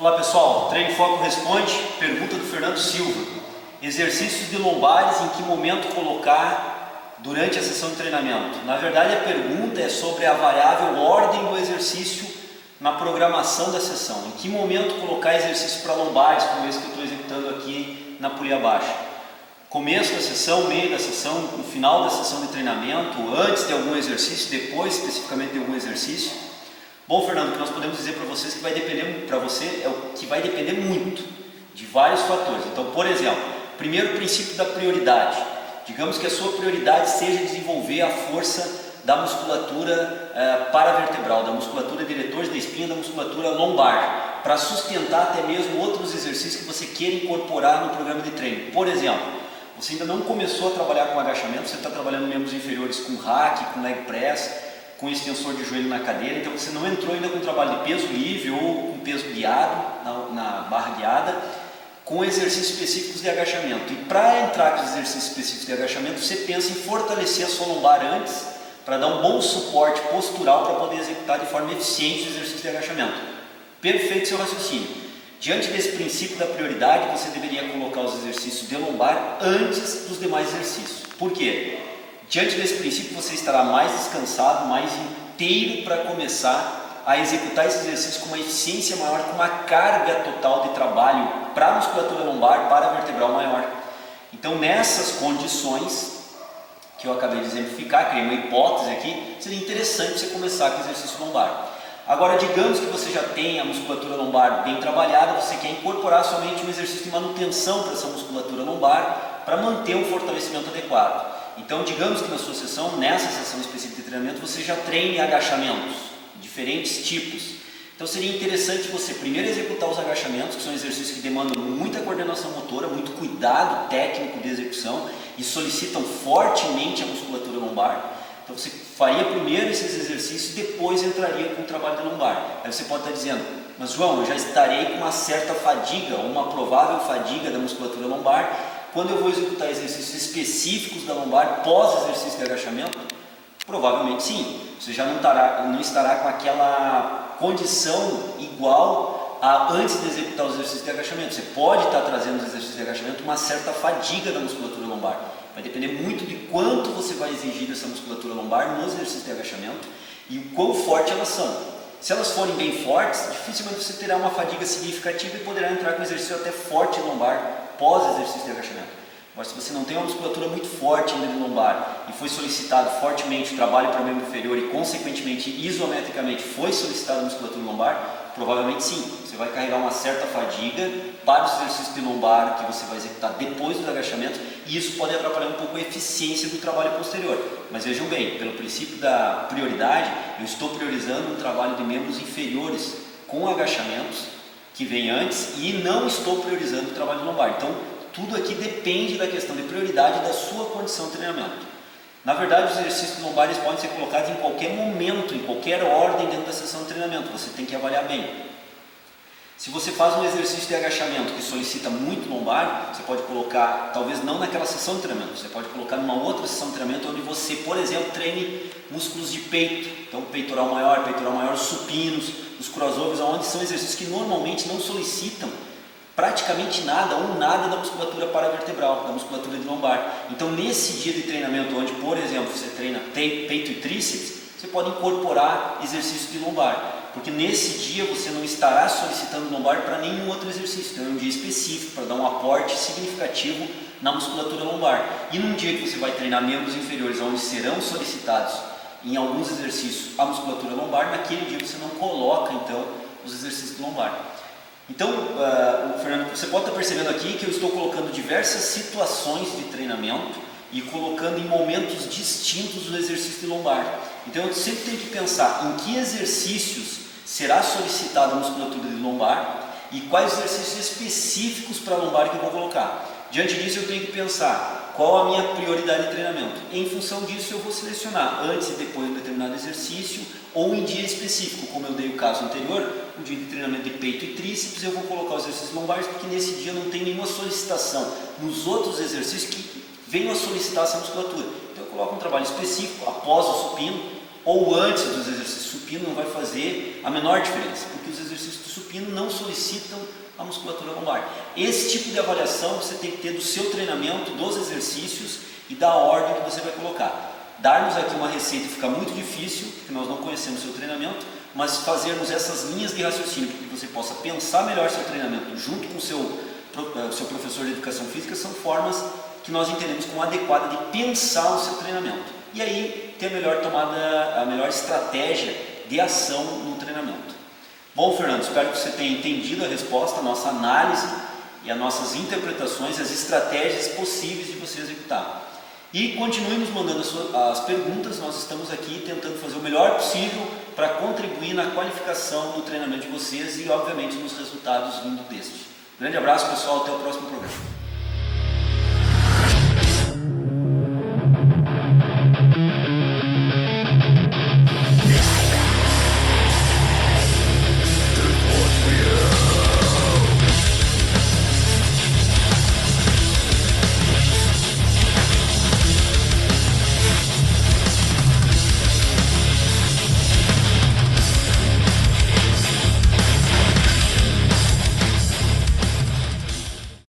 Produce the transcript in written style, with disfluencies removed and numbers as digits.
Olá pessoal, Treino Foco Responde, pergunta do Fernando Silva. Exercícios de lombares, em que momento colocar durante a sessão de treinamento? Na verdade a pergunta é sobre a variável ordem do exercício na programação da sessão. Em que momento colocar exercício para lombares, como esse que eu estou executando aqui na polia baixa? Começo da sessão, meio da sessão, no final da sessão de treinamento, antes de algum exercício, depois especificamente de algum exercício? Bom, Fernando, o que nós podemos dizer para vocês que vai depender, para você, é o que vai depender muito de vários fatores. Então, por exemplo, primeiro princípio da prioridade. Digamos que a sua prioridade seja desenvolver a força da musculatura paravertebral, da musculatura diretores da espinha, da musculatura lombar, para sustentar até mesmo outros exercícios que você queira incorporar no programa de treino. Por exemplo, você ainda não começou a trabalhar com agachamento, você está trabalhando membros inferiores com rack, com leg press, com extensor de joelho na cadeira, então você não entrou ainda com trabalho de peso livre ou com peso guiado, na barra guiada, com exercícios específicos de agachamento. E para entrar com exercícios específicos de agachamento, você pensa em fortalecer a sua lombar antes, para dar um bom suporte postural para poder executar de forma eficiente os exercícios de agachamento. Perfeito seu raciocínio. Diante desse princípio da prioridade, você deveria colocar os exercícios de lombar antes dos demais exercícios. Por quê? Diante desse princípio, você estará mais descansado, mais inteiro para começar a executar esse exercício com uma eficiência maior, com uma carga total de trabalho para a musculatura lombar, para a vertebral maior. Então, nessas condições que eu acabei de exemplificar, criei uma hipótese aqui, seria interessante você começar com o exercício lombar. Agora, digamos que você já tem a musculatura lombar bem trabalhada, você quer incorporar somente um exercício de manutenção para essa musculatura lombar, para manter um fortalecimento adequado. Então, digamos que na sua sessão, nessa sessão específica de treinamento, você já treine agachamentos, diferentes tipos. Então, seria interessante você primeiro executar os agachamentos, que são exercícios que demandam muita coordenação motora, muito cuidado técnico de execução e solicitam fortemente a musculatura lombar. Então, você faria primeiro esses exercícios e depois entraria com o trabalho de lombar. Aí você pode estar dizendo, mas João, eu já estarei com uma certa fadiga, ou uma provável fadiga da musculatura lombar, quando eu vou executar exercícios específicos da lombar pós-exercício de agachamento? Provavelmente sim. Você já não estará com aquela condição igual a antes de executar os exercícios de agachamento. Você pode estar trazendo os exercícios de agachamento uma certa fadiga da musculatura lombar. Vai depender muito de quanto você vai exigir dessa musculatura lombar nos exercícios de agachamento e o quão forte elas são. Se elas forem bem fortes, dificilmente você terá uma fadiga significativa e poderá entrar com exercício até forte lombar pós-exercício de agachamento. Mas se você não tem uma musculatura muito forte ainda de lombar e foi solicitado fortemente o trabalho para o membro inferior e consequentemente isometricamente foi solicitada a musculatura lombar, provavelmente sim, você vai carregar uma certa fadiga para os exercícios de lombar que você vai executar depois do agachamento e isso pode atrapalhar um pouco a eficiência do trabalho posterior. Mas vejam bem, pelo princípio da prioridade, eu estou priorizando um trabalho de membros inferiores com agachamentos que vem antes e não estou priorizando o trabalho lombar. Então, tudo aqui depende da questão de prioridade da sua condição de treinamento. Na verdade, os exercícios lombares podem ser colocados em qualquer momento, em qualquer ordem dentro da sessão de treinamento. Você tem que avaliar bem. Se você faz um exercício de agachamento que solicita muito lombar, você pode colocar, talvez não naquela sessão de treinamento, você pode colocar numa outra sessão de treinamento onde você, por exemplo, treine músculos de peito. Então, peitoral maior, supinos, os crossovers, onde são exercícios que normalmente não solicitam praticamente nada ou nada da musculatura paravertebral, da musculatura de lombar. Então, nesse dia de treinamento, onde, por exemplo, você treina peito e tríceps, você pode incorporar exercícios de lombar, porque nesse dia você não estará solicitando lombar para nenhum outro exercício. Então, é um dia específico para dar um aporte significativo na musculatura lombar. E num dia que você vai treinar membros inferiores, onde serão solicitados em alguns exercícios a musculatura lombar, naquele dia você não coloca, então, os exercícios de lombar. Então, Fernando, você pode estar percebendo aqui que eu estou colocando diversas situações de treinamento e colocando em momentos distintos o exercício de lombar. Então, eu sempre tenho que pensar em que exercícios será solicitada a musculatura de lombar e quais exercícios específicos para a lombar que eu vou colocar. Diante disso, eu tenho que pensar qual a minha prioridade de treinamento. Em função disso, eu vou selecionar antes e depois de um determinado exercício ou em dia específico, como eu dei o caso anterior, um dia de treinamento de peito e tríceps, eu vou colocar os exercícios lombares porque nesse dia não tem nenhuma solicitação nos outros exercícios que venham a solicitar essa musculatura. Então eu coloco um trabalho específico após o supino ou antes dos exercícios supino não vai fazer a menor diferença, porque os exercícios do supino não solicitam a musculatura lombar. Esse tipo de avaliação você tem que ter do seu treinamento, dos exercícios e da ordem que você vai colocar. Darmos aqui uma receita fica muito difícil, porque nós não conhecemos o seu treinamento, mas fazermos essas linhas de raciocínio para que você possa pensar melhor seu treinamento junto com o seu professor de educação física são formas que nós entendemos como adequada de pensar o seu treinamento. E aí ter a melhor tomada, a melhor estratégia de ação no treinamento. Bom, Fernando, espero que você tenha entendido a resposta, a nossa análise e as nossas interpretações, as estratégias possíveis de você executar. E continue nos mandando as perguntas, nós estamos aqui tentando fazer o melhor possível para contribuir na qualificação do treinamento de vocês e, obviamente, nos resultados vindo deste. Grande abraço, pessoal, até o próximo programa.